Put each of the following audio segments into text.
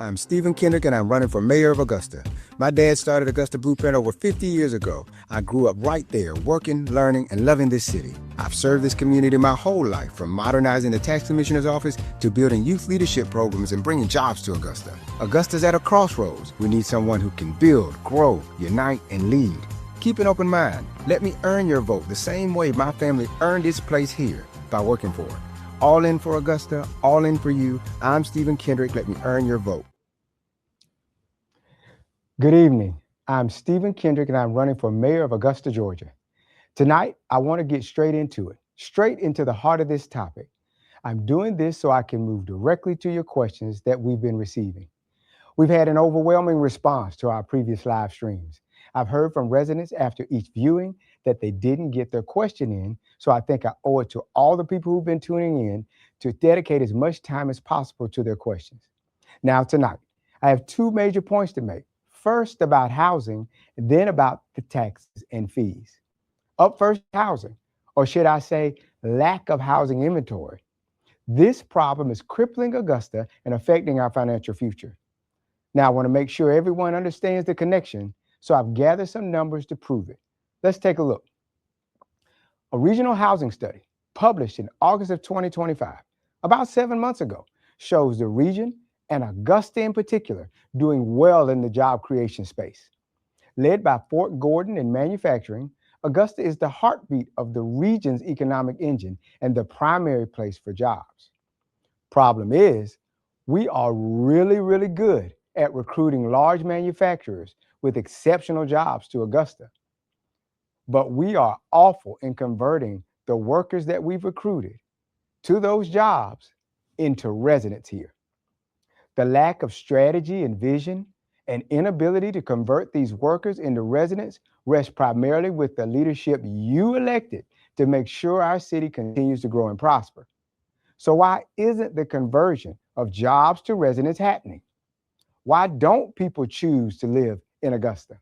I'm Stephen Kendrick and I'm running for mayor of Augusta. My dad started Augusta Blueprint over 50 years ago. I grew up right there, working, learning, and loving this city. I've served this community my whole life, from modernizing the tax commissioner's office to building youth leadership programs and bringing jobs to Augusta. Augusta's at a crossroads. We need someone who can build, grow, unite, and lead. Keep an open mind. Let me earn your vote the same way my family earned its place here, by working for it. All in for Augusta, all in for you. I'm Stephen Kendrick. Let me earn your vote. Good evening. I'm Stephen Kendrick and I'm running for mayor of Augusta, Georgia. Tonight, I want to get straight into it, straight into the heart of this topic. I'm doing this so I can move directly to your questions that we've been receiving. We've had an overwhelming response to our previous live streams. I've heard from residents after each viewing that they didn't get their question in, so I think I owe it to all the people who've been tuning in to dedicate as much time as possible to their questions. Now, tonight, I have two major points to make. First, about housing, and then about the taxes and fees. Up first, housing, or should I say, lack of housing inventory. This problem is crippling Augusta and affecting our financial future. Now, I want to make sure everyone understands the connection, so I've gathered some numbers to prove it. Let's take a look. A regional housing study published in August of 2025, about 7 months ago, shows the region, and Augusta in particular, doing well in the job creation space. Led by Fort Gordon in manufacturing, Augusta is the heartbeat of the region's economic engine and the primary place for jobs. Problem is, we are really good at recruiting large manufacturers with exceptional jobs to Augusta. But we are awful in converting the workers that we've recruited to those jobs into residents here. The lack of strategy and vision and inability to convert these workers into residents rests primarily with the leadership you elected to make sure our city continues to grow and prosper. So why isn't the conversion of jobs to residents happening? Why don't people choose to live in Augusta?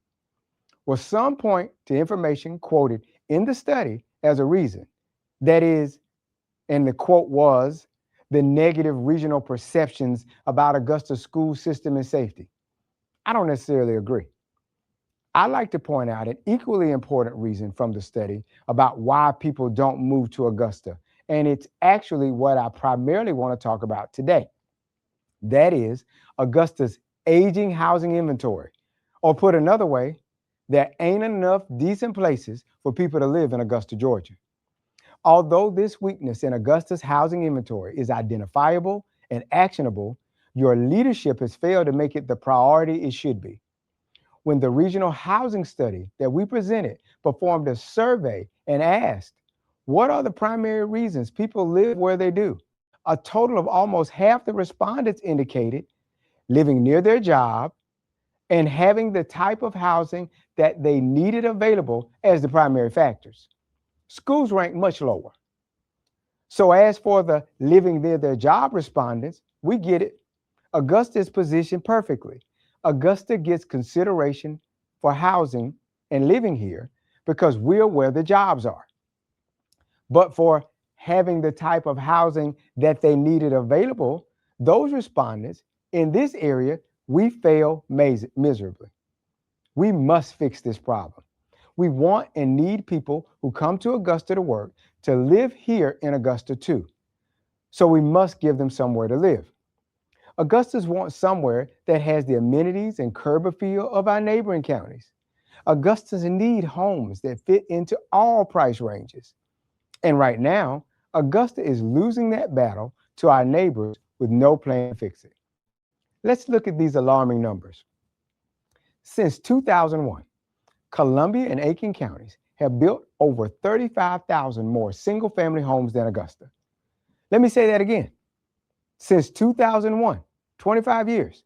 Well, some point to information quoted in the study as a reason. That is, and the quote was, the negative regional perceptions about Augusta's school system and safety. I don't necessarily agree. I'd like to point out an equally important reason from the study about why people don't move to Augusta, and it's actually what I primarily want to talk about today. That is Augusta's aging housing inventory, or put another way, there ain't enough decent places for people to live in Augusta, Georgia. Although this weakness in Augusta's housing inventory is identifiable and actionable, your leadership has failed to make it the priority it should be. When the regional housing study that we presented performed a survey and asked, what are the primary reasons people live where they do? A total of almost half the respondents indicated living near their job and having the type of housing that they needed available as the primary factors. Schools rank much lower. So as for the living near their job respondents, we get it. Augusta is positioned perfectly. Augusta gets consideration for housing and living here because we're where the jobs are. But for having the type of housing that they needed available, those respondents in this area, we fail miserably. We must fix this problem. We want and need people who come to Augusta to work to live here in Augusta too. So we must give them somewhere to live. Augustas want somewhere that has the amenities and curb appeal of our neighboring counties. Augustas need homes that fit into all price ranges. And right now, Augusta is losing that battle to our neighbors with no plan to fix it. Let's look at these alarming numbers. Since 2001, Columbia and Aiken counties have built over 35,000 more single-family homes than Augusta. Let me say that again. Since 2001, 25 years,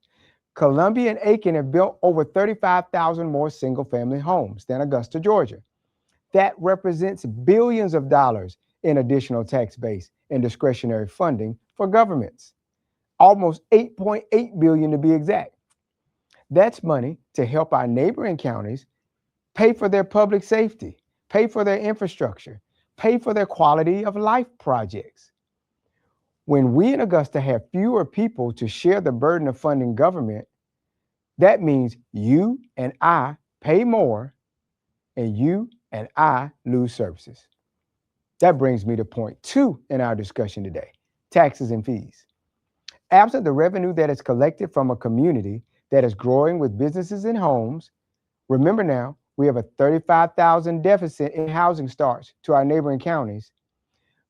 Columbia and Aiken have built over 35,000 more single-family homes than Augusta, Georgia. That represents billions of dollars in additional tax base and discretionary funding for governments. Almost $8.8 billion to be exact. That's money to help our neighboring counties pay for their public safety, pay for their infrastructure, pay for their quality of life projects. When we in Augusta have fewer people to share the burden of funding government, that means you and I pay more and you and I lose services. That brings me to point 2 in our discussion today: taxes and fees. Absent the revenue that is collected from a community that is growing with businesses and homes, remember now, we have a 35,000 deficit in housing starts to our neighboring counties.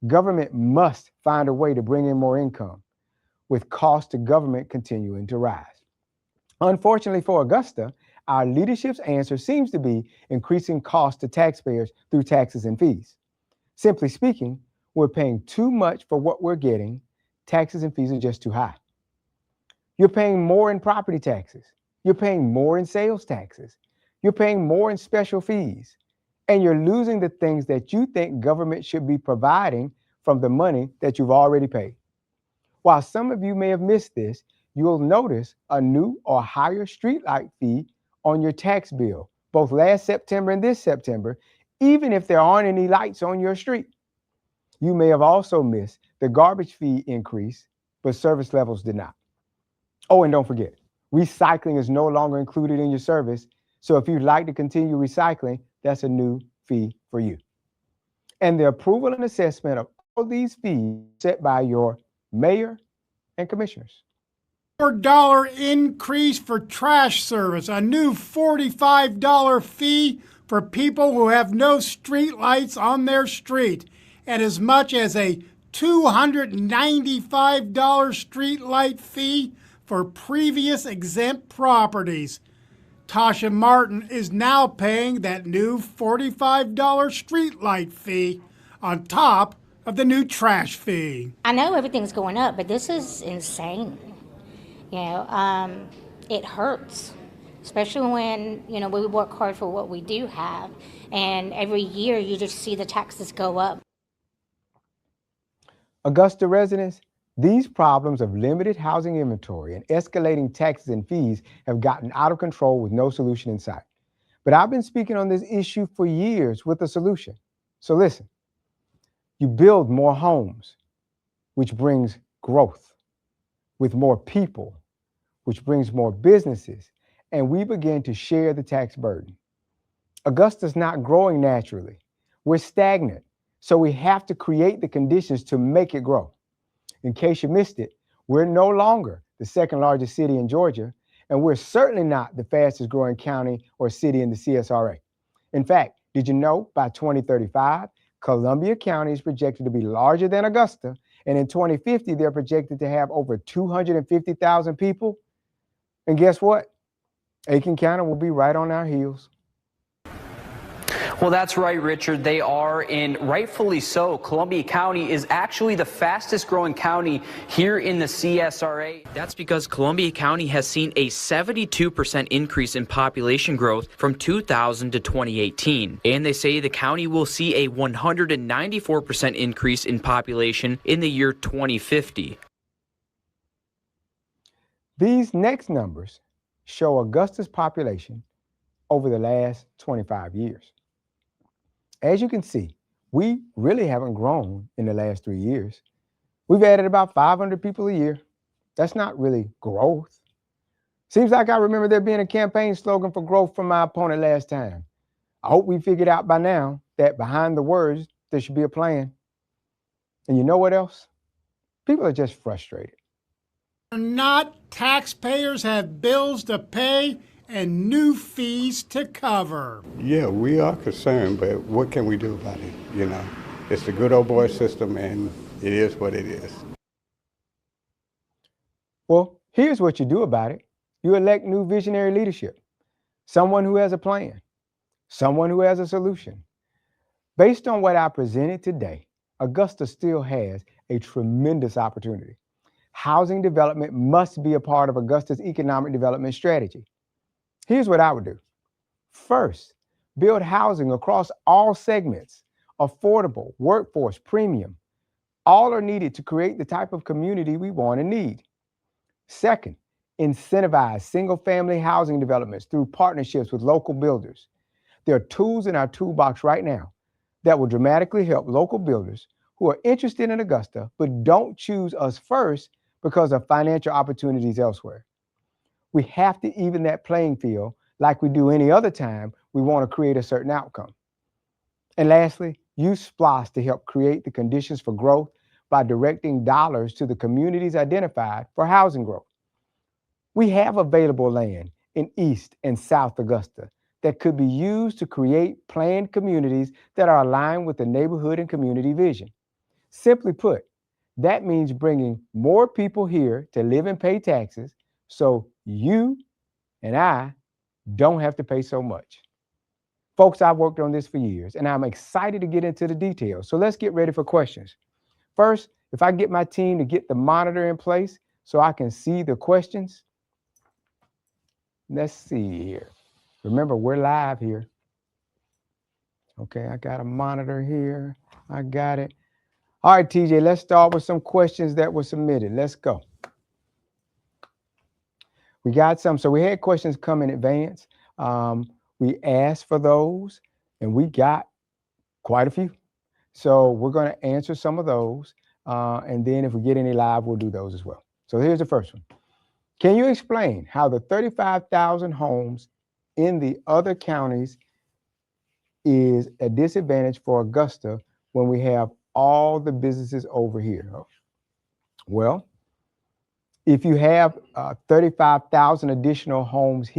Government must find a way to bring in more income, with cost to government continuing to rise. Unfortunately for Augusta, our leadership's answer seems to be increasing costs to taxpayers through taxes and fees. Simply speaking, we're paying too much for what we're getting. Taxes and fees are just too high. You're paying more in property taxes. You're paying more in sales taxes. You're paying more in special fees. And you're losing the things that you think government should be providing from the money that you've already paid. While some of you may have missed this, you'll notice a new or higher streetlight fee on your tax bill, both last September and this September, even if there aren't any lights on your street. You may have also missed the garbage fee increase, but service levels did not. Oh, and don't forget, recycling is no longer included in your service. So if you'd like to continue recycling, that's a new fee for you. And the approval and assessment of all these fees set by your mayor and commissioners. $4 increase for trash service, a new $45 fee for people who have no street lights on their street, and as much as a $295 street light fee for previous exempt properties. Tasha Martin is now paying that new $45 street light fee on top of the new trash fee. I know everything's going up, but this is insane. It hurts, especially when, we work hard for what we do have. And every year you just see the taxes go up. Augusta residents, these problems of limited housing inventory and escalating taxes and fees have gotten out of control with no solution in sight. But I've been speaking on this issue for years with a solution. So listen, you build more homes, which brings growth, with more people, which brings more businesses, and we begin to share the tax burden. Augusta's not growing naturally. We're stagnant, so we have to create the conditions to make it grow. In case you missed it, we're no longer the second largest city in Georgia, and we're certainly not the fastest growing county or city in the CSRA. In fact, did you know by 2035, Columbia County is projected to be larger than Augusta, and in 2050, they're projected to have over 250,000 people. And guess what? Aiken County will be right on our heels. Well, that's right, Richard. They are, and rightfully so. Columbia County is actually the fastest growing county here in the CSRA. That's because Columbia County has seen a 72% increase in population growth from 2000 to 2018. And they say the county will see a 194% increase in population in the year 2050. These next numbers show Augusta's population over the last 25 years. As you can see, we really haven't grown in the last 3 years. We've added about 500 people a year. That's not really growth. Seems like I remember there being a campaign slogan for growth from my opponent last time. I hope we figured out by now that behind the words, there should be a plan. And you know what else? People are just frustrated. Not taxpayers have bills to pay and new fees to cover. Yeah, we are concerned, but what can we do about it? It's the good old boy system, and it is what it is. Well, here's what you do about it. You elect new visionary leadership, someone who has a plan, someone who has a solution. Based on what I presented today, Augusta still has a tremendous opportunity. Housing development must be a part of Augusta's economic development strategy. Here's what I would do. First, build housing across all segments, affordable, workforce, premium. All are needed to create the type of community we want and need. Second, incentivize single-family housing developments through partnerships with local builders. There are tools in our toolbox right now that will dramatically help local builders who are interested in Augusta but don't choose us first because of financial opportunities elsewhere. We have to even that playing field like we do any other time we want to create a certain outcome. And lastly, use SPLOST to help create the conditions for growth by directing dollars to the communities identified for housing growth. We have available land in East and South Augusta that could be used to create planned communities that are aligned with the neighborhood and community vision. Simply put, that means bringing more people here to live and pay taxes so you and I don't have to pay so much. Folks, I've worked on this for years and I'm excited to get into the details. So let's get ready for questions. First, if I get my team to get the monitor in place so I can see the questions. Let's see here. Remember, we're live here. Okay, I got a monitor here. I got it. All right, TJ, let's start with some questions that were submitted. Let's go. We got some. So we had questions come in advance. We asked for those, and we got quite a few. So we're going to answer some of those. And then if we get any live, we'll do those as well. So here's the first one. Can you explain how the 35,000 homes in the other counties is a disadvantage for Augusta when we have all the businesses over here? Well, if you have 35,000 additional homes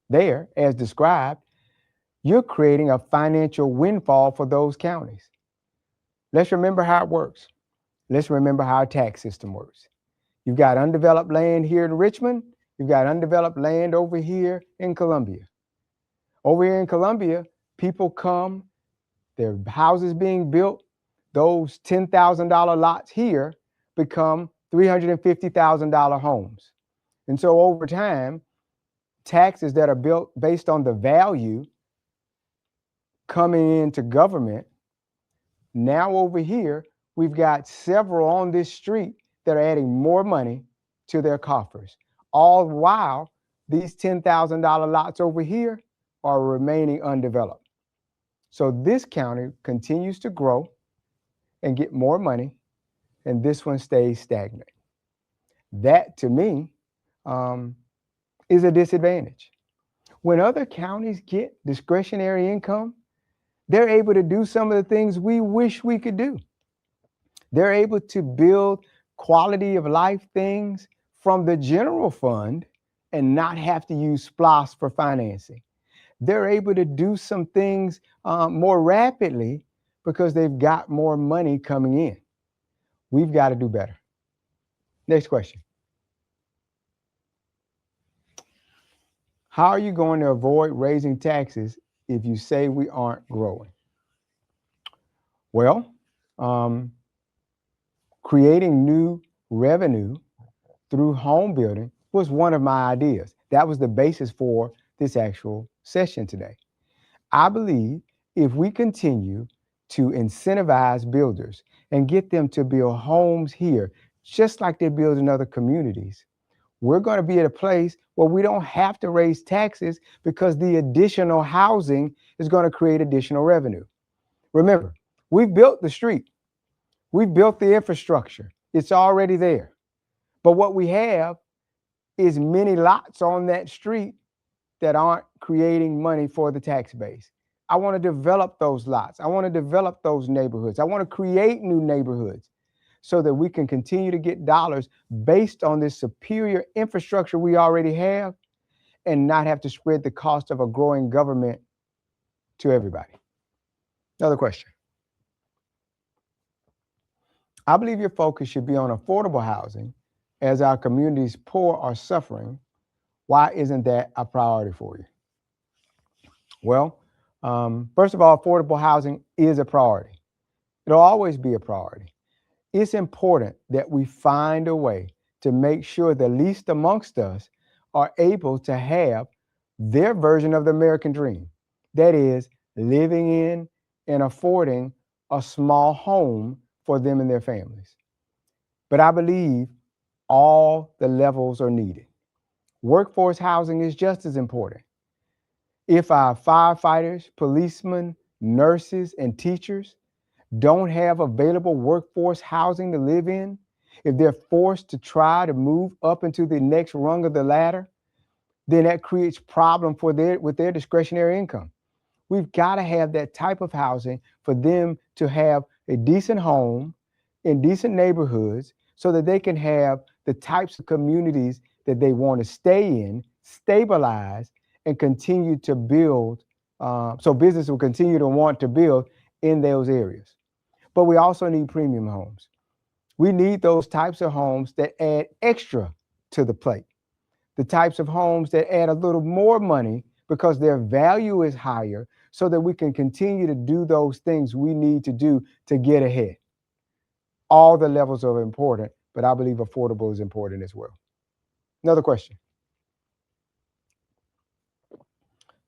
there, as described, you're creating a financial windfall for those counties. Let's remember how it works. Let's remember how our tax system works. You've got undeveloped land here in Richmond. You've got undeveloped land over here in Columbia. Over here in Columbia, people come, their houses being built, those $10,000 lots here become $350,000 homes. And so over time, taxes that are built based on the value coming into government, now over here, we've got several on this street that are adding more money to their coffers, all while these $10,000 lots over here are remaining undeveloped. So this county continues to grow and get more money, and this one stays stagnant. That, to me, is a disadvantage. When other counties get discretionary income, they're able to do some of the things we wish we could do. They're able to build quality of life things from the general fund and not have to use SPLOST for financing. They're able to do some things more rapidly because they've got more money coming in. We've got to do better. Next question. How are you going to avoid raising taxes if you say we aren't growing? Well, creating new revenue through home building was one of my ideas. That was the basis for this actual session today. I believe if we continue to incentivize builders and get them to build homes here, just like they build in other communities, we're going to be at a place where we don't have to raise taxes because the additional housing is going to create additional revenue. Remember, we've built the street. We've built the infrastructure. It's already there. But what we have is many lots on that street that aren't creating money for the tax base. I want to develop those lots. I want to develop those neighborhoods. I want to create new neighborhoods so that we can continue to get dollars based on this superior infrastructure we already have and not have to spread the cost of a growing government to everybody. Another question. I believe your focus should be on affordable housing as our communities poor are suffering. Why isn't that a priority for you? Well, first of all, affordable housing is a priority. It'll always be a priority. It's important that we find a way to make sure the least amongst us are able to have their version of the American dream. That is, living in and affording a small home for them and their families. But I believe all the levels are needed. Workforce housing is just as important. If our firefighters, policemen, nurses, and teachers don't have available workforce housing to live in, if they're forced to try to move up into the next rung of the ladder, then that creates problem for with their discretionary income. We've got to have that type of housing for them to have a decent home in decent neighborhoods so that they can have the types of communities that they want to stay in, stabilize, and continue to build. So business will continue to want to build in those areas. But we also need premium homes. We need those types of homes that add extra to the plate, the types of homes that add a little more money because their value is higher so that we can continue to do those things we need to do to get ahead. All the levels are important, but I believe affordable is important as well. Another question.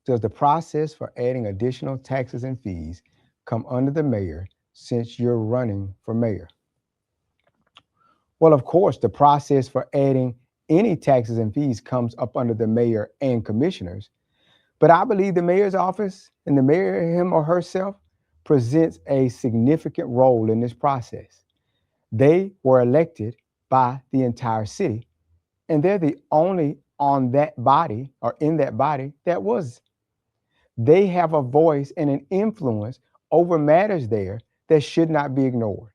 Does the process for adding additional taxes and fees come under the mayor since you're running for mayor? Well, of course, the process for adding any taxes and fees comes up under the mayor and commissioners. But I believe the mayor's office and the mayor, him or herself, presents a significant role in this process. They were elected by the entire city, and they're the only on that body or in that body that was. They have a voice and an influence over matters there that should not be ignored.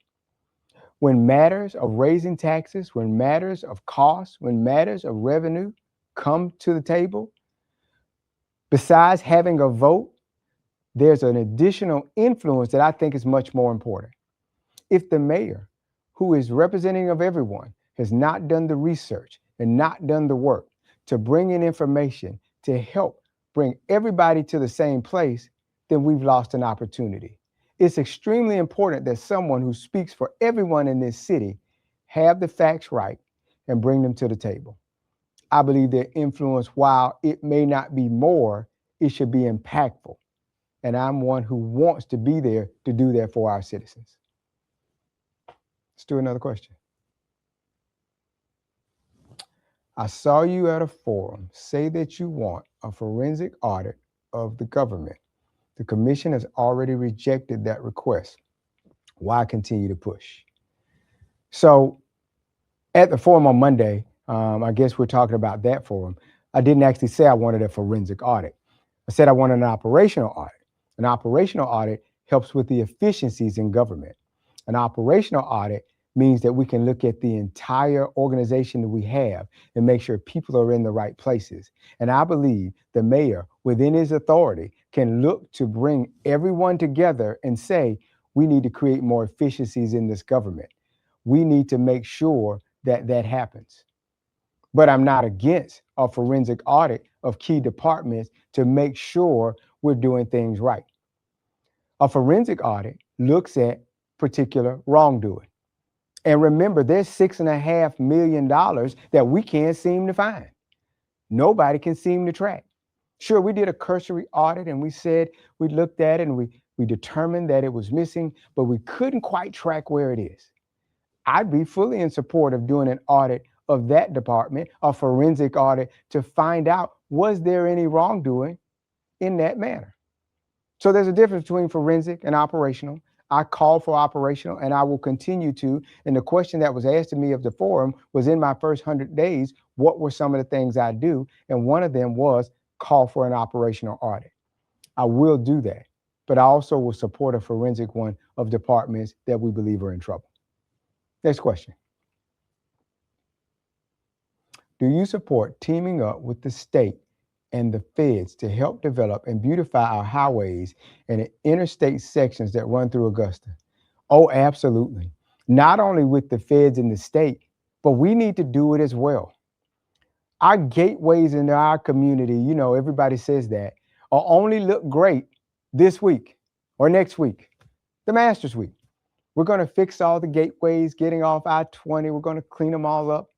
When matters of raising taxes, when matters of costs, when matters of revenue come to the table, besides having a vote, there's an additional influence that I think is much more important. If the mayor, who is representative of everyone, has not done the research and not done the work to bring in information to help bring everybody to the same place, then we've lost an opportunity. It's extremely important that someone who speaks for everyone in this city have the facts right and bring them to the table. I believe their influence, while it may not be more, it should be impactful. And I'm one who wants to be there to do that for our citizens. Let's do another question. I saw you at a forum say that you want a forensic audit of the government. The commission has already rejected that request. Why continue to push? So at the forum on Monday, I guess we're talking about that forum. I didn't actually say I wanted a forensic audit. I said I wanted an operational audit. An operational audit helps with the efficiencies in government. An operational audit means that we can look at the entire organization that we have and make sure people are in the right places. And I believe the mayor, within his authority, can look to bring everyone together and say, we need to create more efficiencies in this government. We need to make sure that that happens. But I'm not against a forensic audit of key departments to make sure we're doing things right. A forensic audit looks at particular wrongdoing. And remember, there's $6.5 million that we can't seem to find. Nobody can seem to track. Sure, we did a cursory audit and we said we looked at it and we determined that it was missing, but we couldn't quite track where it is. I'd be fully in support of doing an audit of that department, a forensic audit, to find out, was there any wrongdoing in that manner? So there's a difference between forensic and operational. I call for operational and I will continue to. And the question that was asked of me of the forum was, in my first 100 days, what were some of the things I do? And one of them was call for an operational audit. I will do that, but I also will support a forensic one of departments that we believe are in trouble. Next question. Do you support teaming up with the state and the feds to help develop and beautify our highways and the interstate sections that run through Augusta? Oh, absolutely. Not only with the feds and the state, but we need to do it as well. Our gateways into our community, you know, everybody says that, will only look great this week or next week, the Masters Week. We're going to fix all the gateways getting off I-20. We're going to clean them all up.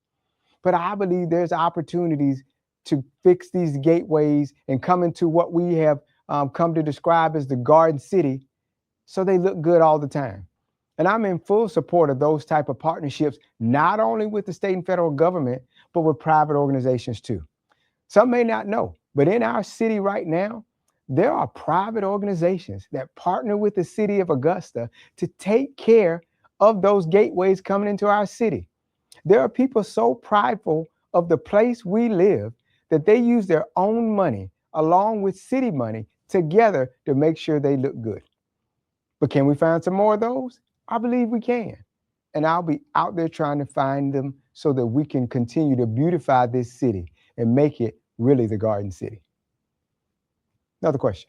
But I believe there's opportunities to fix these gateways and come into what we have come to describe as the Garden City, so they look good all the time. And I'm in full support of those type of partnerships, not only with the state and federal government, but with private organizations too. Some may not know, but in our city right now, There are private organizations that partner with the city of Augusta to take care of those gateways coming into our city. There are people so prideful of the place we live that they use their own money along with city money together to make sure they look good. But can we find some more of those? I believe we can. And I'll be out there trying to find them so that we can continue to beautify this city and make it really the Garden City. Another question.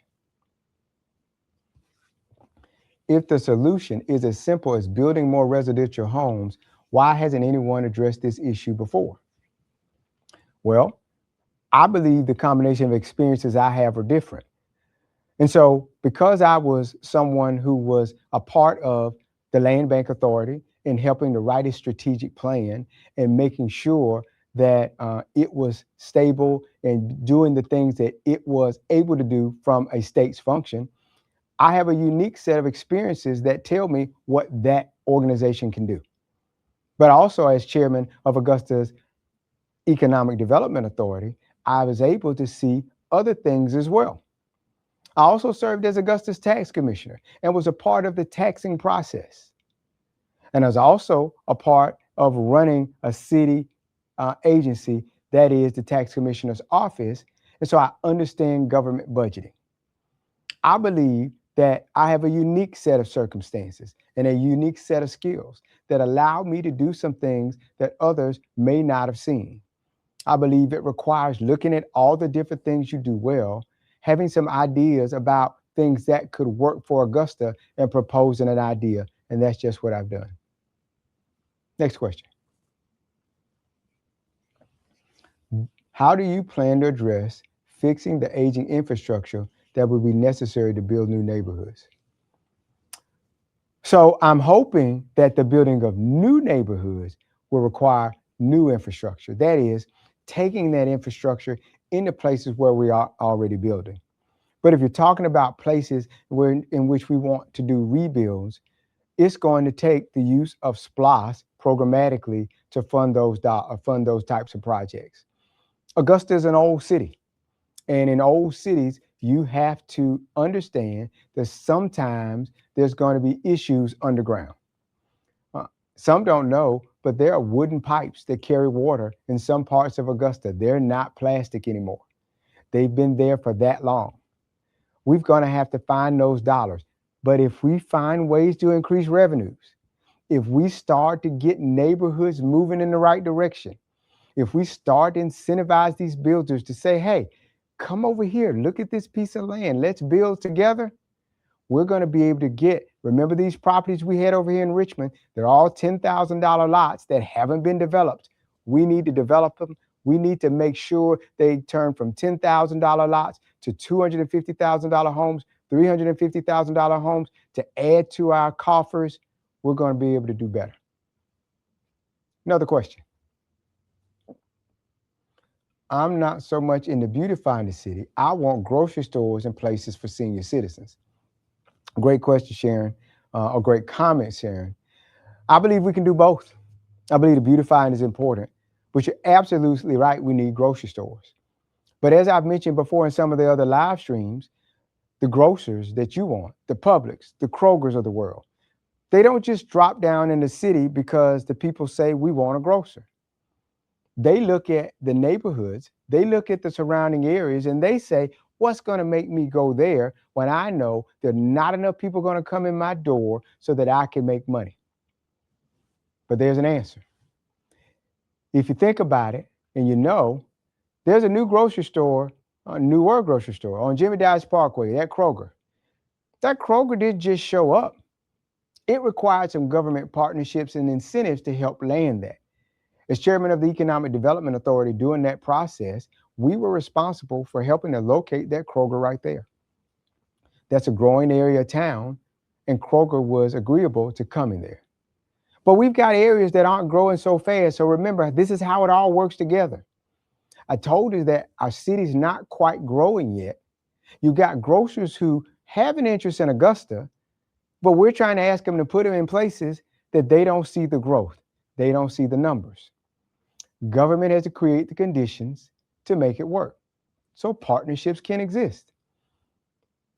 If the solution is as simple as building more residential homes, why hasn't anyone addressed this issue before? Well, I believe the combination of experiences I have are different. And so, because I was someone who was a part of the Land Bank Authority in helping to write a strategic plan and making sure that it was stable and doing the things that it was able to do from a state's function, I have a unique set of experiences that tell me what that organization can do. But also, as chairman of Augusta's Economic Development Authority, I was able to see other things as well. I also served as Augusta's tax commissioner and was a part of the taxing process. And I was also a part of running a city agency, that is the tax commissioner's office. And so I understand government budgeting. I believe that I have a unique set of circumstances and a unique set of skills that allow me to do some things that others may not have seen. I believe it requires looking at all the different things you do well, having some ideas about things that could work for Augusta and proposing an idea. And that's just what I've done. Next question. How do you plan to address fixing the aging infrastructure that would be necessary to build new neighborhoods? So I'm hoping that the building of new neighborhoods will require new infrastructure. That is, taking that infrastructure into places where we are already building. But if you're talking about places in which we want to do rebuilds, it's going to take the use of SPLOST programmatically to fund those types of projects. Augusta is an old city, and in old cities, you have to understand that sometimes there's going to be issues underground. Some don't know, but there are wooden pipes that carry water in some parts of Augusta. They're not plastic anymore. They've been there for that long. We're going to have to find those dollars. But if we find ways to increase revenues, if we start to get neighborhoods moving in the right direction, if we start to incentivize these builders to say, hey, come over here, look at this piece of land, let's build together, we're going to be able to get, remember these properties we had over here in Richmond, they're all $10,000 lots that haven't been developed. We need to develop them. We need to make sure they turn from $10,000 lots to $250,000 homes, $350,000 homes to add to our coffers. We're going to be able to do better. Another question. I'm not so much into beautifying the city. I want grocery stores and places for senior citizens. Great question, Sharon, or great comment, Sharon. I believe we can do both. I believe the beautifying is important, but you're absolutely right. We need grocery stores. But as I've mentioned before in some of the other live streams, the grocers that you want, the Publix, the Krogers of the world, they don't just drop down in the city because the people say we want a grocer. They look at the neighborhoods, they look at the surrounding areas, and they say, what's going to make me go there when I know there are not enough people going to come in my door so that I can make money? But there's an answer. If you think about it, and you know, there's a new grocery store, a New World grocery store on Jimmy Dodge Parkway, that Kroger. That Kroger didn't just show up. It required some government partnerships and incentives to help land that. As chairman of the Economic Development Authority during that process, we were responsible for helping to locate that Kroger right there. That's a growing area of town, and Kroger was agreeable to coming there. But we've got areas that aren't growing so fast. So remember, this is how it all works together. I told you that our city's not quite growing yet. You got grocers who have an interest in Augusta, but we're trying to ask them to put them in places that they don't see the growth. They don't see the numbers. Government has to create the conditions to make it work so partnerships can exist.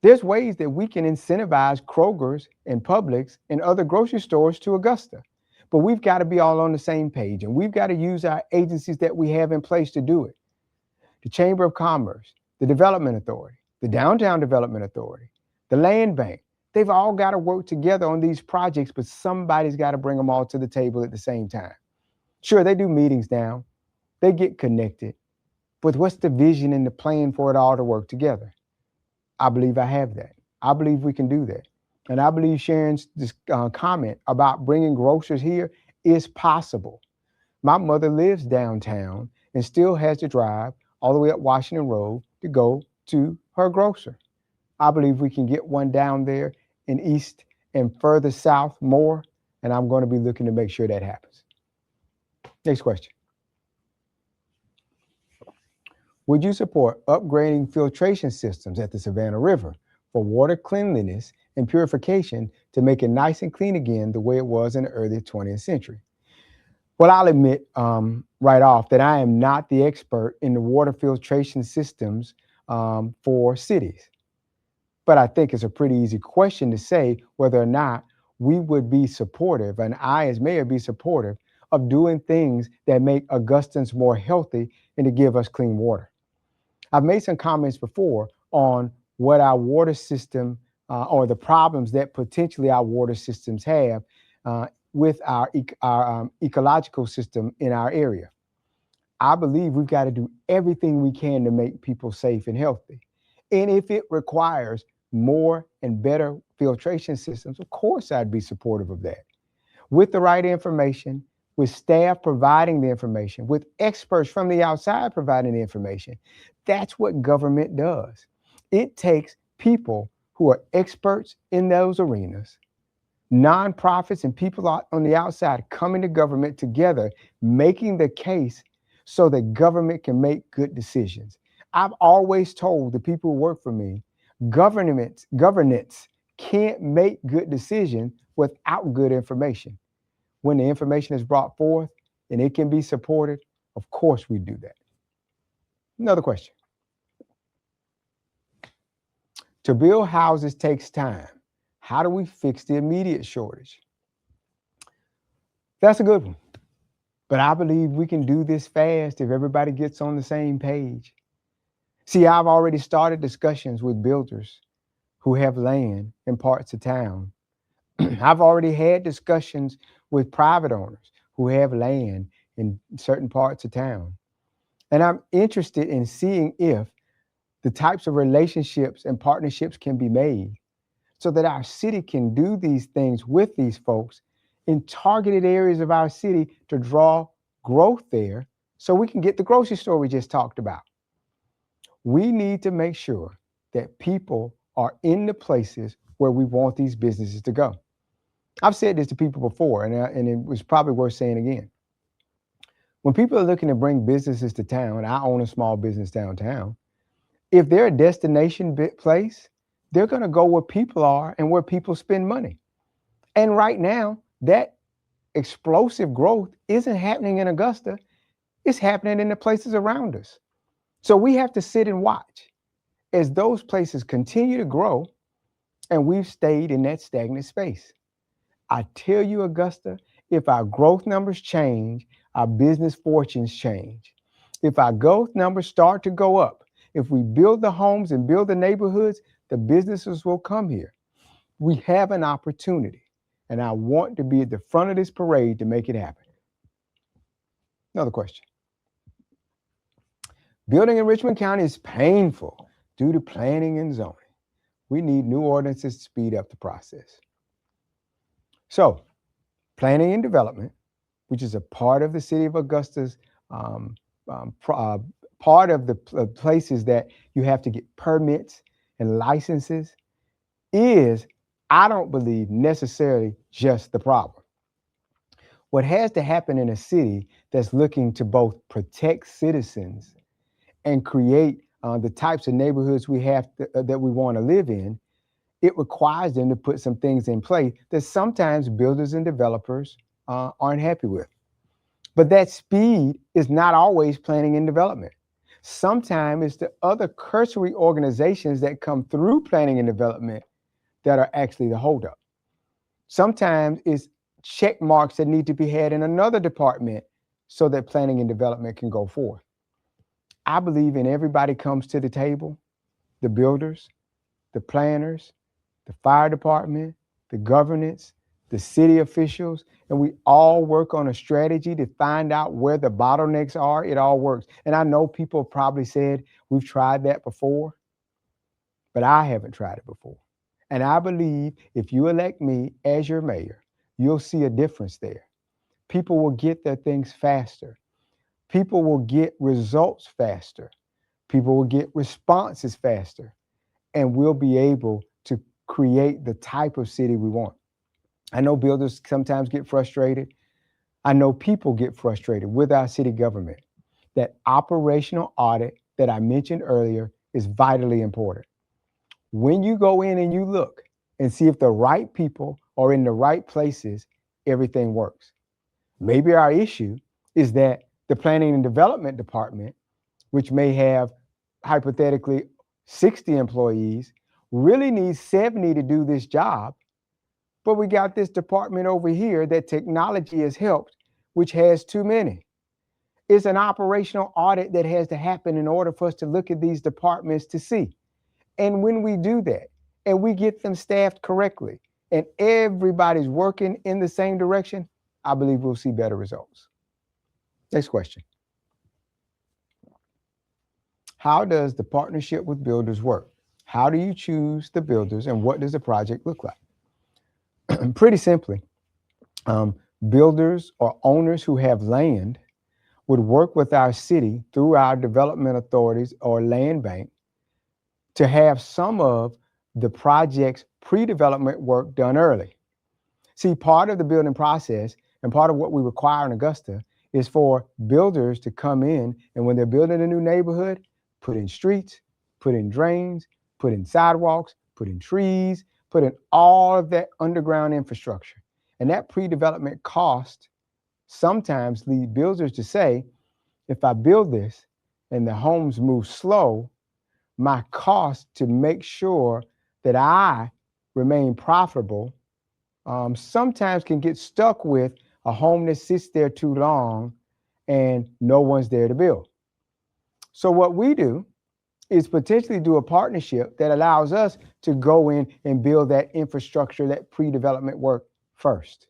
There's ways that we can incentivize Kroger's and Publix and other grocery stores to Augusta. But we've got to be all on the same page, and we've got to use our agencies that we have in place to do it. The Chamber of Commerce, the Development Authority, the Downtown Development Authority, the Land Bank. They've all got to work together on these projects, but somebody's got to bring them all to the table at the same time. Sure, they do meetings now, they get connected, but what's the vision and the plan for it all to work together? I believe I have that. I believe we can do that. And I believe Sharon's comment about bringing grocers here is possible. My mother lives downtown and still has to drive all the way up Washington Road to go to her grocer. I believe we can get one down there in east and further south more, and I'm going to be looking to make sure that happens. Next question. Would you support upgrading filtration systems at the Savannah River for water cleanliness and purification to make it nice and clean again the way it was in the early 20th century? Well, I'll admit right off that I am not the expert in the water filtration systems for cities. But I think it's a pretty easy question to say whether or not we would be supportive, and I as mayor be supportive of doing things that make Augustans more healthy and to give us clean water. I've made some comments before on what our water system or the problems that potentially our water systems have with our ecological system in our area. I believe we've got to do everything we can to make people safe and healthy. And if it requires more and better filtration systems, of course I'd be supportive of that. With the right information, with staff providing the information, with experts from the outside providing the information. That's what government does. It takes people who are experts in those arenas, nonprofits and people on the outside coming to government together, making the case so that government can make good decisions. I've always told the people who work for me, governance can't make good decisions without good information. When the information is brought forth and it can be supported, of course we do that. Another question. To build houses takes time. How do we fix the immediate shortage? That's a good one. But I believe we can do this fast if everybody gets on the same page. See, I've already started discussions with builders who have land in parts of town. I've already had discussions with private owners who have land in certain parts of town. And I'm interested in seeing if the types of relationships and partnerships can be made so that our city can do these things with these folks in targeted areas of our city to draw growth there so we can get the grocery store we just talked about. We need to make sure that people are in the places where we want these businesses to go. I've said this to people before, and it was probably worth saying again. When people are looking to bring businesses to town, and I own a small business downtown, if they're a destination place, they're going to go where people are and where people spend money. And right now, that explosive growth isn't happening in Augusta. It's happening in the places around us. So we have to sit and watch as those places continue to grow and we've stayed in that stagnant space. I tell you, Augusta, if our growth numbers change, our business fortunes change. If our growth numbers start to go up, if we build the homes and build the neighborhoods, the businesses will come here. We have an opportunity, and I want to be at the front of this parade to make it happen. Another question. Building in Richmond County is painful due to planning and zoning. We need new ordinances to speed up the process. So, planning and development, which is a part of the city of Augusta's, part of the places that you have to get permits and licenses, is, I don't believe, necessarily just the problem. What has to happen in a city that's looking to both protect citizens and create the types of neighborhoods we have that we want to live in, it requires them to put some things in place that sometimes builders and developers aren't happy with. But that speed is not always planning and development. Sometimes it's the other cursory organizations that come through planning and development that are actually the holdup. Sometimes it's check marks that need to be had in another department so that planning and development can go forth. I believe in everybody comes to the table, the builders, the planners, the fire department, the governance, the city officials, and we all work on a strategy to find out where the bottlenecks are. It all works. And I know people probably said, we've tried that before, but I haven't tried it before. And I believe if you elect me as your mayor, you'll see a difference there. People will get their things faster. People will get results faster. People will get responses faster. And we'll be able to create the type of city we want. I know builders sometimes get frustrated. I know people get frustrated with our city government. That operational audit that I mentioned earlier is vitally important. When you go in and you look and see if the right people are in the right places, everything works. Maybe our issue is that the planning and development department, which may have hypothetically 60 employees, really needs 70 to do this job. But we got this department over here that technology has helped, which has too many. It's an operational audit that has to happen in order for us to look at these departments to see. And when we do that and we get them staffed correctly and everybody's working in the same direction, I believe we'll see better results. Next question. How does the partnership with builders work? How do you choose the builders and what does the project look like? Pretty simply, builders or owners who have land would work with our city through our development authorities or land bank to have some of the project's pre-development work done early. See, part of the building process and part of what we require in Augusta is for builders to come in and when they're building a new neighborhood, put in streets, put in drains, put in sidewalks, put in trees, put in all of that underground infrastructure. And that pre-development cost sometimes lead builders to say, if I build this and the homes move slow, my cost to make sure that I remain profitable sometimes can get stuck with a home that sits there too long and no one's there to build. So what we do is potentially do a partnership that allows us to go in and build that infrastructure, that pre-development work first,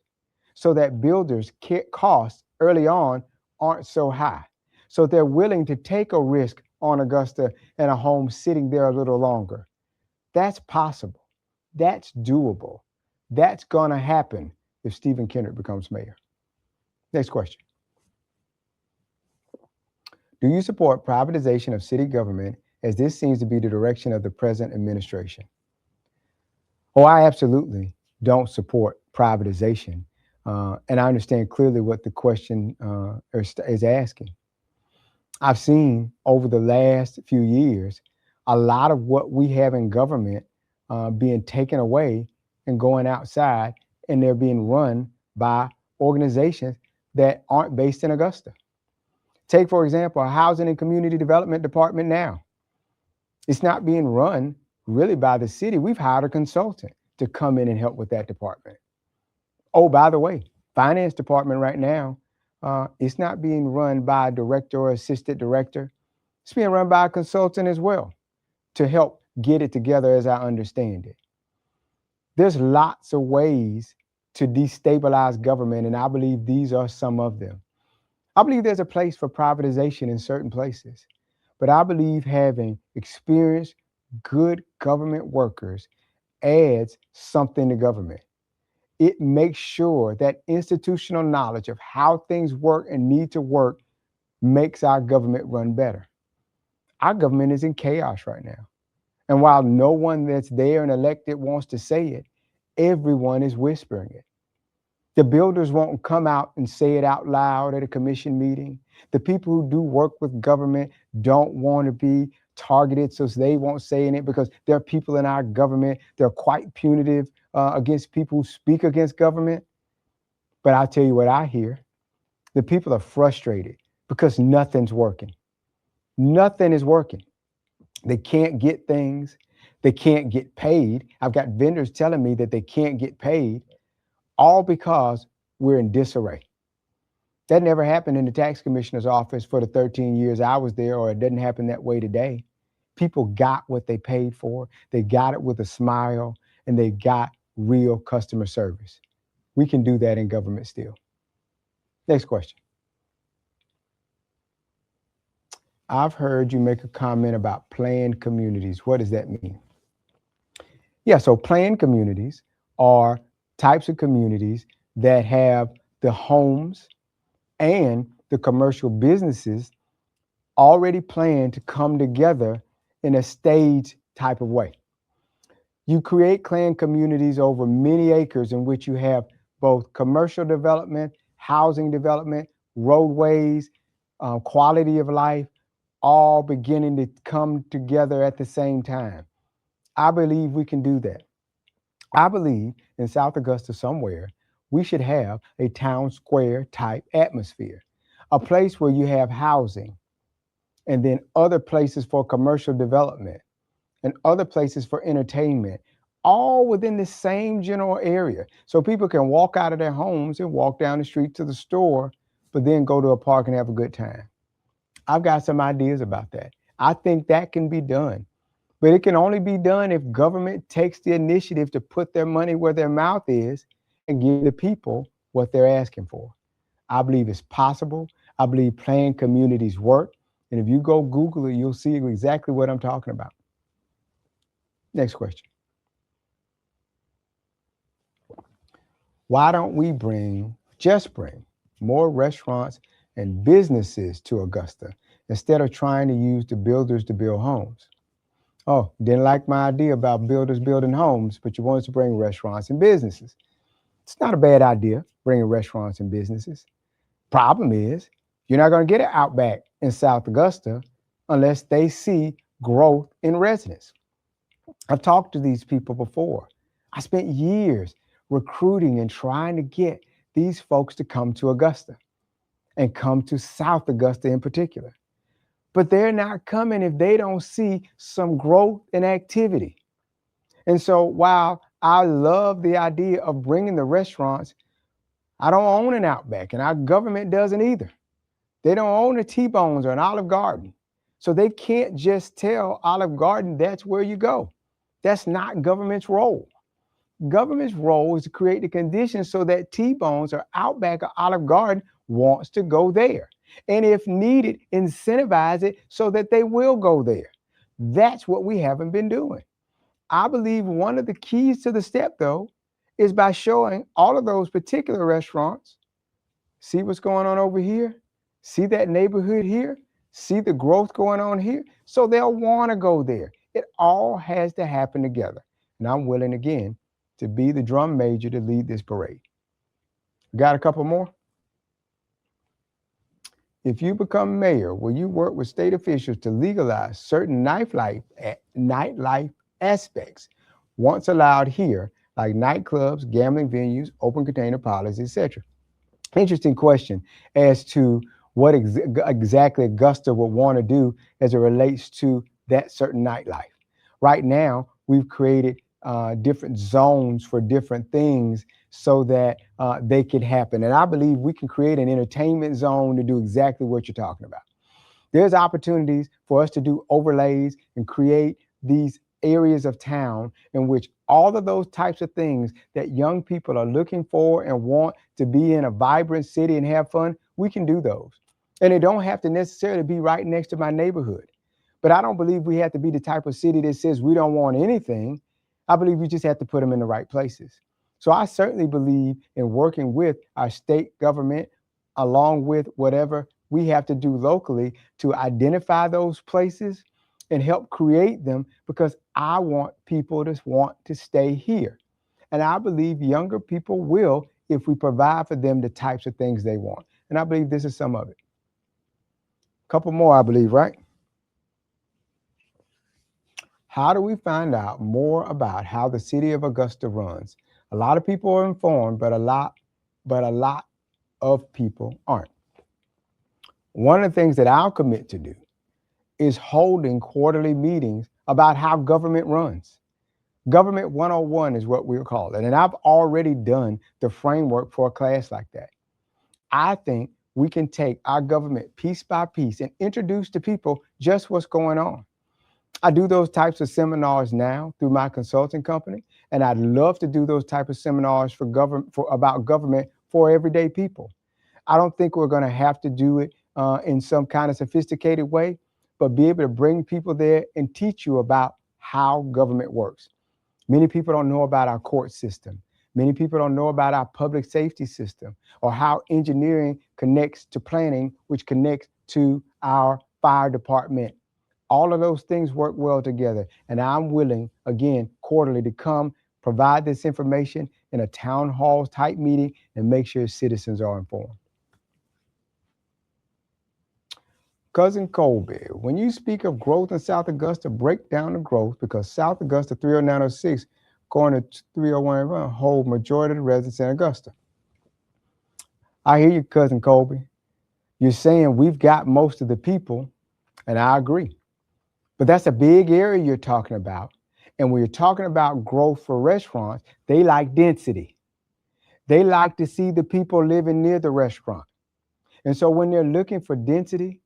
so that builders' costs early on aren't so high. So they're willing to take a risk on Augusta and a home sitting there a little longer. That's possible. That's doable. That's going to happen if Stephen Kendrick becomes mayor. Next question. Do you support privatization of city government as this seems to be the direction of the present administration? Oh, I absolutely don't support privatization. And I understand clearly what the question is asking. I've seen over the last few years, a lot of what we have in government being taken away and going outside, and they're being run by organizations that aren't based in Augusta. Take, for example, a housing and community development department now. It's not being run really by the city. We've hired a consultant to come in and help with that department. Oh, by the way, finance department right now, it's not being run by a director or assistant director. It's being run by a consultant as well to help get it together as I understand it. There's lots of ways to destabilize government, and I believe these are some of them. I believe there's a place for privatization in certain places, but I believe having experienced, good government workers adds something to government. It makes sure that institutional knowledge of how things work and need to work makes our government run better. Our government is in chaos right now. And while no one that's there and elected wants to say it, everyone is whispering it. The builders won't come out and say it out loud at a commission meeting. The people who do work with government don't want to be targeted, so they won't say it because there are people in our government, they're quite punitive against people who speak against government. But I'll tell you what I hear. The people are frustrated because nothing's working. Nothing is working. They can't get things. They can't get paid. I've got vendors telling me that they can't get paid, all because we're in disarray. That never happened in the tax commissioner's office for the 13 years I was there, or it doesn't happen that way today. People got what they paid for. They got it with a smile, and they got real customer service. We can do that in government still. Next question. I've heard you make a comment about planned communities. What does that mean? Yeah, so planned communities are types of communities that have the homes and the commercial businesses already planned to come together in a staged type of way. You create planned communities over many acres in which you have both commercial development, housing development, roadways, quality of life, all beginning to come together at the same time. I believe we can do that. I believe in South Augusta somewhere, we should have a town square type atmosphere, a place where you have housing and then other places for commercial development and other places for entertainment, all within the same general area. So people can walk out of their homes and walk down the street to the store, but then go to a park and have a good time. I've got some ideas about that. I think that can be done. But it can only be done if government takes the initiative to put their money where their mouth is and give the people what they're asking for. I believe it's possible. I believe planned communities work. And if you go Google it, you'll see exactly what I'm talking about. Next question. Why don't we just bring more restaurants and businesses to Augusta instead of trying to use the builders to build homes? Oh, didn't like my idea about builders building homes, but you wanted to bring restaurants and businesses. It's not a bad idea, bringing restaurants and businesses. Problem is, you're not going to get an Outback in South Augusta unless they see growth in residents. I've talked to these people before. I spent years recruiting and trying to get these folks to come to Augusta and come to South Augusta in particular. But they're not coming if they don't see some growth and activity. And so while I love the idea of bringing the restaurants, I don't own an Outback, and our government doesn't either. They don't own a T-Bones or an Olive Garden. So they can't just tell Olive Garden that's where you go. That's not government's role. Government's role is to create the conditions so that T-Bones or Outback or Olive Garden wants to go there. And if needed, incentivize it so that they will go there. That's what we haven't been doing. I believe one of the keys to the step, though, is by showing all of those particular restaurants, see what's going on over here, see that neighborhood here, see the growth going on here, so they'll want to go there. It all has to happen together. And I'm willing, again, to be the drum major to lead this parade. Got a couple more? If you become mayor, will you work with state officials to legalize certain nightlife aspects once allowed here, like nightclubs, gambling venues, open container policies, etc.? Interesting question as to what exactly Augusta would want to do as it relates to that certain nightlife. Right now, we've created different zones for different things so that they could happen. And I believe we can create an entertainment zone to do exactly what you're talking about. There's opportunities for us to do overlays and create these areas of town in which all of those types of things that young people are looking for and want to be in a vibrant city and have fun, we can do those. And it don't have to necessarily be right next to my neighborhood. But I don't believe we have to be the type of city that says we don't want anything. I believe we just have to put them in the right places. So I certainly believe in working with our state government along with whatever we have to do locally to identify those places and help create them, because I want people to want to stay here. And I believe younger people will if we provide for them the types of things they want. And I believe this is some of it. A couple more, I believe, right? How do we find out more about how the city of Augusta runs? A lot of people are informed, but a lot of people aren't. One of the things that I'll commit to do is holding quarterly meetings about how government runs. Government 101 is what we'll call it. And I've already done the framework for a class like that. I think we can take our government piece by piece and introduce to people just what's going on. I do those types of seminars now through my consulting company, and I'd love to do those type of seminars for about government for everyday people. I don't think we're going to have to do it in some kind of sophisticated way, but be able to bring people there and teach you about how government works. Many people don't know about our court system. Many people don't know about our public safety system or how engineering connects to planning, which connects to our fire department. All of those things work well together. And I'm willing, again, quarterly to come provide this information in a town hall type meeting and make sure citizens are informed. Cousin Colby, when you speak of growth in South Augusta, break down the growth because South Augusta 30906 going to 301 hold majority of the residents in Augusta. I hear you, Cousin Colby. You're saying we've got most of the people, and I agree. But that's a big area you're talking about. And when you're talking about growth for restaurants, they like density. They like to see the people living near the restaurant. And so when they're looking for density,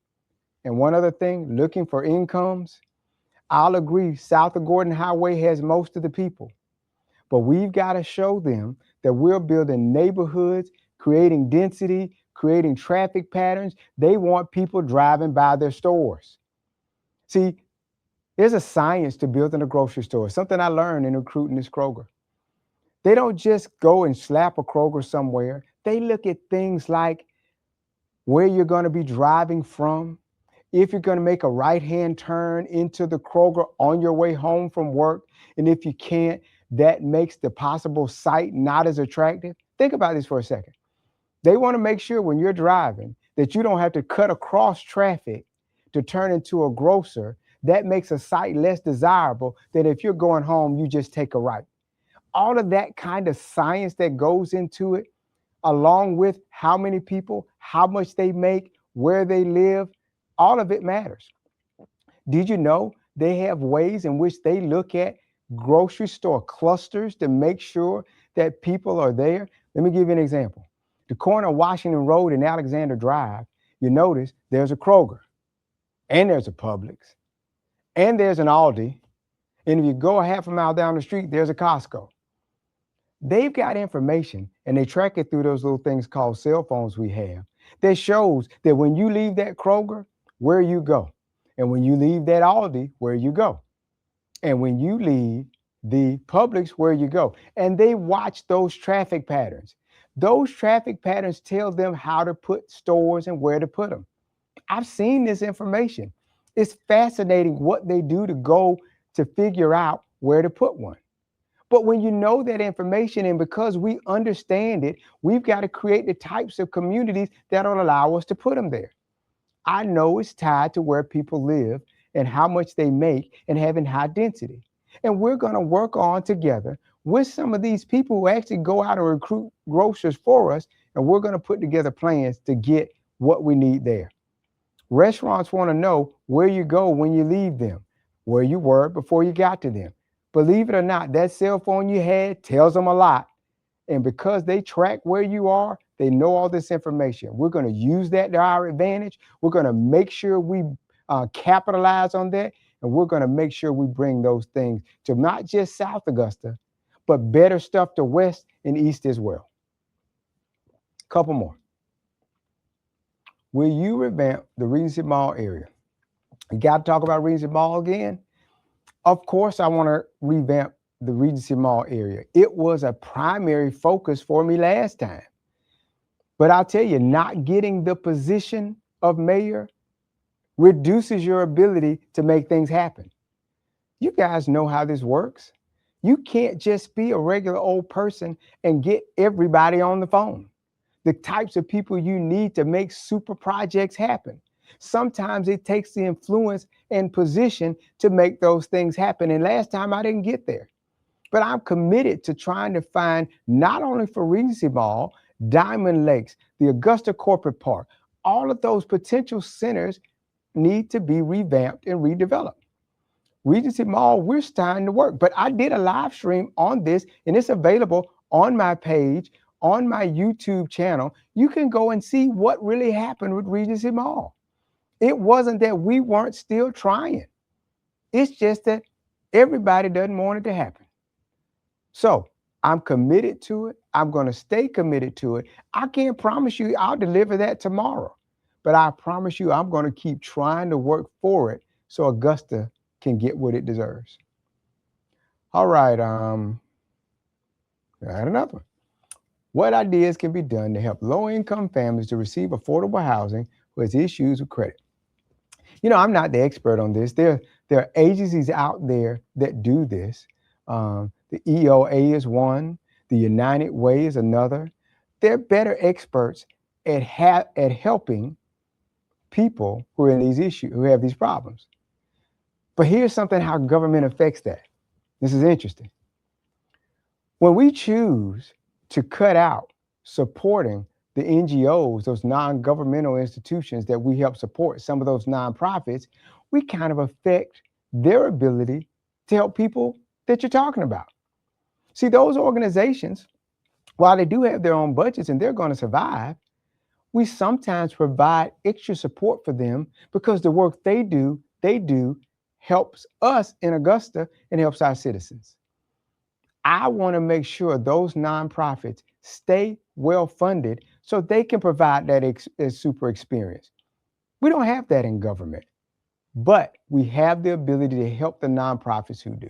and one other thing, looking for incomes, I'll agree, South of Gordon Highway has most of the people. But we've got to show them that we're building neighborhoods, creating density, creating traffic patterns. They want people driving by their stores. See, there's a science to building a grocery store, something I learned in recruiting this Kroger. They don't just go and slap a Kroger somewhere. They look at things like where you're going to be driving from, if you're going to make a right-hand turn into the Kroger on your way home from work, and if you can't, that makes the possible site not as attractive. Think about this for a second. They want to make sure when you're driving that you don't have to cut across traffic to turn into a grocer. That makes a site less desirable than if you're going home, you just take a right. All of that kind of science that goes into it, along with how many people, how much they make, where they live, all of it matters. Did you know they have ways in which they look at grocery store clusters to make sure that people are there? Let me give you an example. The corner of Washington Road and Alexander Drive, you notice there's a Kroger, and there's a Publix, and there's an Aldi, and if you go a half a mile down the street, there's a Costco. They've got information, and they track it through those little things called cell phones we have that shows that when you leave that Kroger, where you go, and when you leave that Aldi, where you go, and when you leave the Publix, where you go. And they watch those traffic patterns. Those traffic patterns tell them how to put stores and where to put them. I've seen this information. It's fascinating what they do to go to figure out where to put one. But when you know that information, and because we understand it, we've got to create the types of communities that will allow us to put them there. I know it's tied to where people live and how much they make and having high density. And we're going to work on together with some of these people who actually go out and recruit grocers for us, and we're going to put together plans to get what we need there. Restaurants want to know where you go when you leave them, where you were before you got to them. Believe it or not, that cell phone you had tells them a lot. And because they track where you are, they know all this information. We're going to use that to our advantage. We're going to make sure we capitalize on that. And we're going to make sure we bring those things to not just South Augusta, but better stuff to West and East as well. Couple more. Will you revamp the Regency Mall area? You got to talk about Regency Mall again. Of course, I want to revamp the Regency Mall area. It was a primary focus for me last time. But I'll tell you, not getting the position of mayor reduces your ability to make things happen. You guys know how this works. You can't just be a regular old person and get everybody on the phone. The types of people you need to make super projects happen. Sometimes it takes the influence and position to make those things happen. And last time I didn't get there. But I'm committed to trying to find, not only for Regency Mall, Diamond Lakes, the Augusta Corporate Park, all of those potential centers need to be revamped and redeveloped. Regency Mall, we're starting to work. But I did a live stream on this, and it's available on my page, on my YouTube channel. You can go and see what really happened with Regency Mall. It wasn't that we weren't still trying. It's just that everybody doesn't want it to happen. So I'm committed to it. I'm going to stay committed to it. I can't promise you I'll deliver that tomorrow, but I promise you I'm going to keep trying to work for it so Augusta can get what it deserves. All right. I had another one. What ideas can be done to help low-income families to receive affordable housing who has issues with credit? You know, I'm not the expert on this. There are agencies out there that do this. The EOA is one. The United Way is another. They're better experts at helping people who are in these issues, who have these problems. But here's something how government affects that. This is interesting. When we choose to cut out supporting the NGOs, those non-governmental institutions that we help support, some of those nonprofits, we kind of affect their ability to help people that you're talking about. See, those organizations, while they do have their own budgets and they're going to survive, we sometimes provide extra support for them because the work they do helps us in Augusta and helps our citizens. I want to make sure those nonprofits stay well funded so they can provide that super experience. We don't have that in government, but we have the ability to help the nonprofits who do.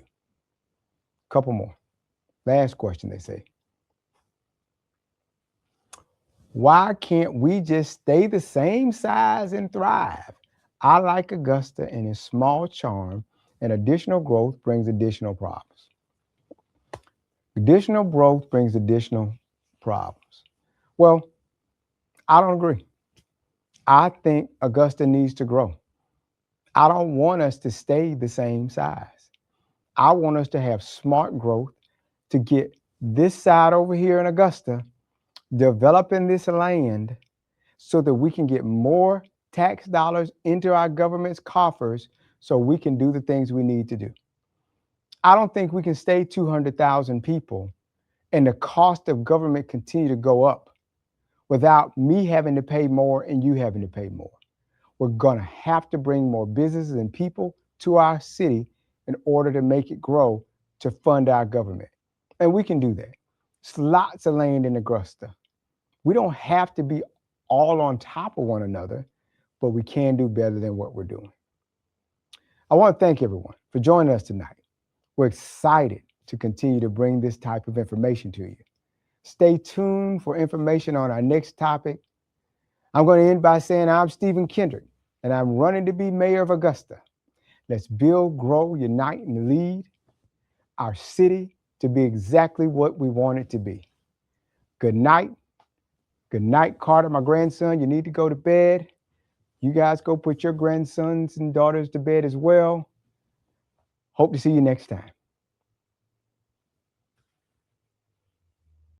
Couple more. Last question, they say. Why can't we just stay the same size and thrive? I like Augusta and its small charm, and additional growth brings additional problems. Additional growth brings additional problems. Well, I don't agree. I think Augusta needs to grow. I don't want us to stay the same size. I want us to have smart growth to get this side over here in Augusta, developing this land so that we can get more tax dollars into our government's coffers so we can do the things we need to do. I don't think we can stay 200,000 people and the cost of government continue to go up without me having to pay more and you having to pay more. We're going to have to bring more businesses and people to our city in order to make it grow to fund our government. And we can do that. There's lots of land in Augusta. We don't have to be all on top of one another, but we can do better than what we're doing. I want to thank everyone for joining us tonight. We're excited to continue to bring this type of information to you. Stay tuned for information on our next topic. I'm going to end by saying I'm Stephen Kendrick, and I'm running to be mayor of Augusta. Let's build, grow, unite, and lead our city to be exactly what we want it to be. Good night. Good night, Carter, my grandson. You need to go to bed. You guys go put your grandsons and daughters to bed as well. Hope to see you next time.